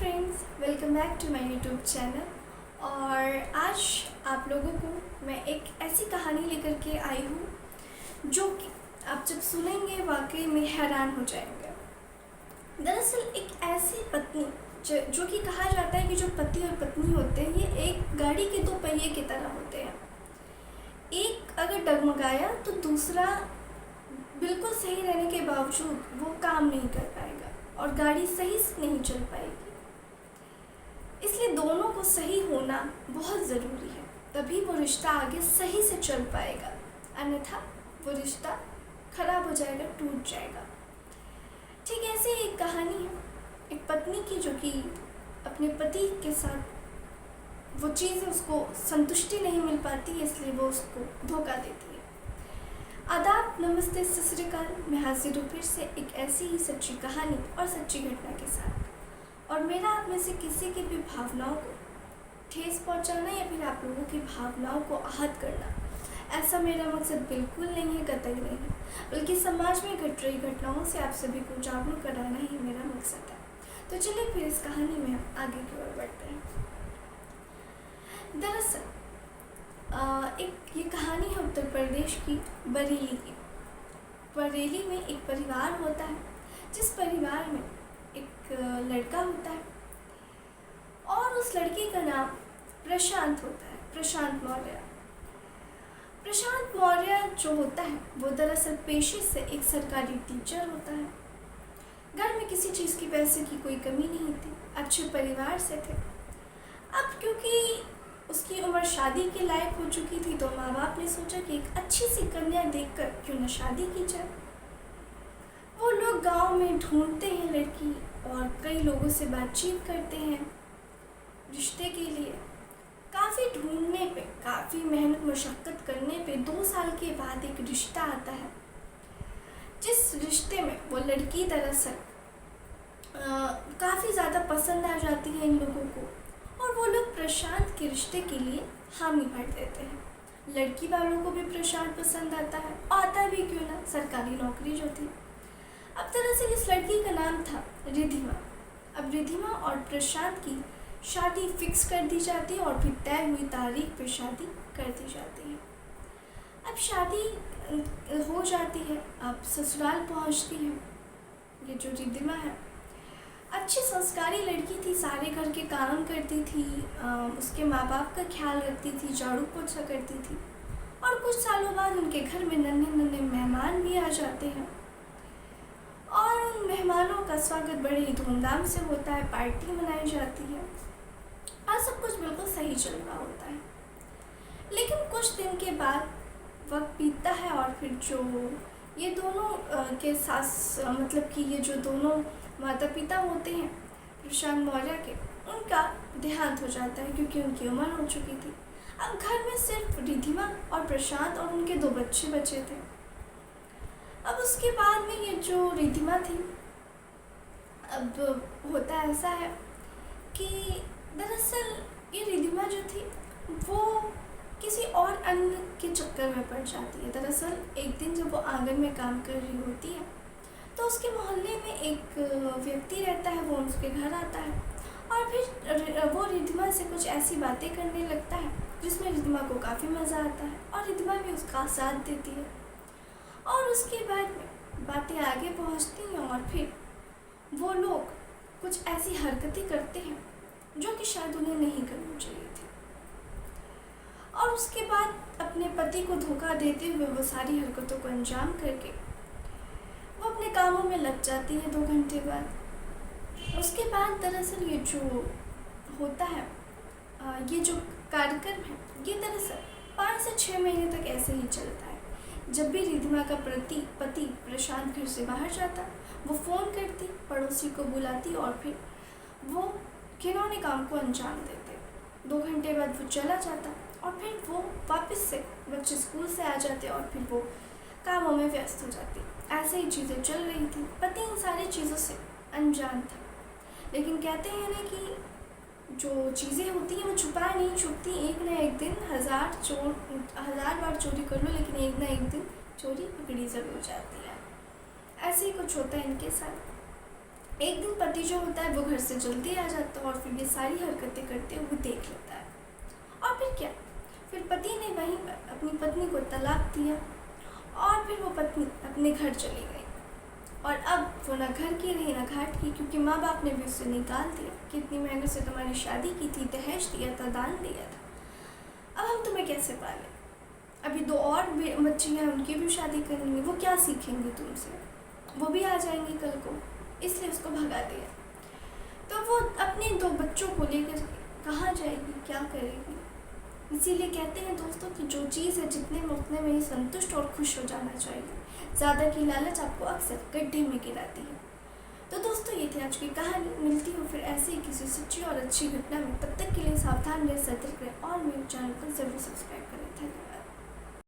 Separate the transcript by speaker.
Speaker 1: Friends, welcome back to my YouTube channel. और आज आप लोगों को मैं एक ऐसी कहानी लेकर के आई हूँ जो कि आप जब सुनेंगे वाकई में हैरान हो जाएंगे। दरअसल एक ऐसी पत्नी जो कि कहा जाता है कि जो पति और पत्नी होते हैं ये एक गाड़ी के दो पहिए की तरह होते हैं। एक अगर डगमगाया तो दूसरा बिल्कुल सही रहने के बावजूद वो काम नहीं कर पाएगा और गाड़ी सही से नहीं चल पाएगी। इसलिए दोनों को सही होना बहुत ज़रूरी है, तभी वो रिश्ता आगे सही से चल पाएगा, अन्यथा वो रिश्ता खराब हो जाएगा, टूट जाएगा। ठीक ऐसे ही एक कहानी है एक पत्नी की जो कि अपने पति के साथ वो चीज़ें उसको संतुष्टि नहीं मिल पाती, इसलिए वो उसको धोखा देती है। आदाब, नमस्ते, सत श्री अकाल। मैं हाजिर हूँ फिर से एक ऐसी ही सच्ची कहानी और सच्ची घटना के साथ। और मेरा आप में से किसी की भी भावनाओं को ठेस पहुंचाना या फिर आप लोगों की भावनाओं को आहत करना, ऐसा मेरा मकसद बिल्कुल नहीं है, कतई नहीं है, बल्कि समाज में घट रही घटनाओं से आप सभी को जागरूक कराना ही मेरा मकसद है। तो चलिए फिर इस कहानी में हम आगे की ओर बढ़ते हैं। दरअसल एक ये कहानी है उत्तर प्रदेश की बरेली की। बरेली में एक परिवार होता है जिस परिवार में एक लड़का होता है और उस लड़के का नाम प्रशांत होता है, प्रशांत मौर्य। प्रशांत मौर्य जो होता है वो दरअसल पेशे से एक सरकारी टीचर होता है। घर में किसी चीज़ की पैसे की कोई कमी नहीं थी, अच्छे परिवार से थे। अब क्योंकि उसकी उम्र शादी के लायक हो चुकी थी तो माँ बाप ने सोचा कि एक अच्छी सी कन्या देखकर क्यों न शादी की जाए। वो लोग गांव में ढूंढते हैं लड़की और कई लोगों से बातचीत करते हैं रिश्ते के लिए। काफ़ी ढूंढने पे, काफ़ी मेहनत मशक्क़त करने पे 2 साल के बाद एक रिश्ता आता है, जिस रिश्ते में वो लड़की दरअसल काफ़ी ज़्यादा पसंद आ जाती है इन लोगों को और वो लोग प्रशांत के रिश्ते के लिए हामी भर देते हैं। लड़की वालों को भी प्रशांत पसंद आता है, आता भी क्यों ना, सरकारी नौकरी जो थी। अब दरअसल इस लड़की का नाम था रिधिमा। अब रिधिमा और प्रशांत की शादी फिक्स कर दी जाती है और फिर तय हुई तारीख पे शादी कर दी जाती है। अब शादी हो जाती है, अब ससुराल पहुंचती है ये जो रिधिमा है। अच्छी संस्कारी लड़की थी, सारे घर के काम करती थी, उसके माँ बाप का ख्याल रखती थी, झाड़ू पोछा करती थी। और कुछ सालों बाद उनके घर में नन्हे नन्हे मेहमान भी आ जाते हैं और उन मेहमानों का स्वागत बड़े ही धूमधाम से होता है, पार्टी मनाई जाती है और सब कुछ बिल्कुल सही चल रहा होता है। लेकिन कुछ दिन के बाद वक्त बीतता है और फिर जो ये दोनों के सास मतलब कि ये जो दोनों माता पिता होते हैं प्रशांत मौर्य के, उनका देहांत हो जाता है क्योंकि उनकी उम्र हो चुकी थी। अब घर में सिर्फ रिधिमा और प्रशांत और उनके 2 बच्चे बचे थे। अब उसके बाद में ये जो रिधिमा थी, अब होता ऐसा है कि दरअसल ये रिधिमा जो थी वो किसी और अन्य के चक्कर में पड़ जाती है। दरअसल एक दिन जब वो आंगन में काम कर रही होती है तो उसके मोहल्ले में एक व्यक्ति रहता है, वो उसके घर आता है और फिर वो रिधिमा से कुछ ऐसी बातें करने लगता है जिसमें रिधिमा को काफ़ी मज़ा आता है और रिधिमा भी उसका साथ देती है। और उसके बाद में बातें आगे पहुंचती हैं और फिर वो लोग कुछ ऐसी हरकतें करते हैं जो कि शायद उन्हें नहीं करनी चाहिए थी। और उसके बाद अपने पति को धोखा देते हुए वो सारी हरकतों को अंजाम करके वो अपने कामों में लग जाती है 2 घंटे बाद। उसके बाद दरअसल ये जो होता है ये जो कार्यक्रम है ये दरअसल 5 से 6 महीने तक ऐसे ही चलता है। जब भी रिधिमा का पति प्रशांत घर से बाहर जाता वो फ़ोन करती, पड़ोसी को बुलाती और फिर वो घिनौने काम को अंजाम देते। 2 घंटे बाद वो चला जाता और फिर वो वापस से बच्चे स्कूल से आ जाते और फिर वो कामों में व्यस्त हो जाती। ऐसे ही चीज़ें चल रही थी, पति इन सारी चीज़ों से अनजान था। लेकिन कहते हैं ना कि जो चीज़ें होती हैं वो छुपा नहीं छुपती, एक ना एक दिन 1000 बार चोरी कर लो लेकिन एक ना एक दिन चोरी पकड़ी ज़रूर जाती है। ऐसे ही कुछ होता है इनके साथ। एक दिन पति जो होता है वो घर से जल्दी आ जाता है और फिर ये सारी हरकतें करते हुए देख लेता है। और फिर क्या, फिर पति ने वहीं पर अपनी पत्नी को तलाक दिया और फिर वो पत्नी अपने घर चली गई। और अब वो ना घर की रही ना घाट की, क्योंकि माँ बाप ने भी उसे निकाल दिया कि इतनी मेहनत से तुम्हारी शादी की थी, दहेज दिया था, दान दिया था, अब हम तुम्हें कैसे पालें। अभी 2 और बच्चियाँ हैं, उनकी भी शादी करेंगी, वो क्या सीखेंगी तुमसे, वो भी आ जाएंगी कल को, इसलिए उसको भगा दिया। तो वो अपने 2 बच्चों को लेकर कहाँ जाएगी, क्या करेगी। इसीलिए कहते हैं दोस्तों कि जो चीज़ है जितने में उतने में ही संतुष्ट और खुश हो जाना चाहिए। ज़्यादा की लालच आपको अक्सर गड्ढे में गिराती है। तो दोस्तों ये थी आज की कहानी। मिलती हूँ फिर ऐसे ही किसी सच्ची और अच्छी घटना में। तब तक के लिए सावधान रहे, सतर्क रहे और मेरे चैनल को ज़रूर सब्सक्राइब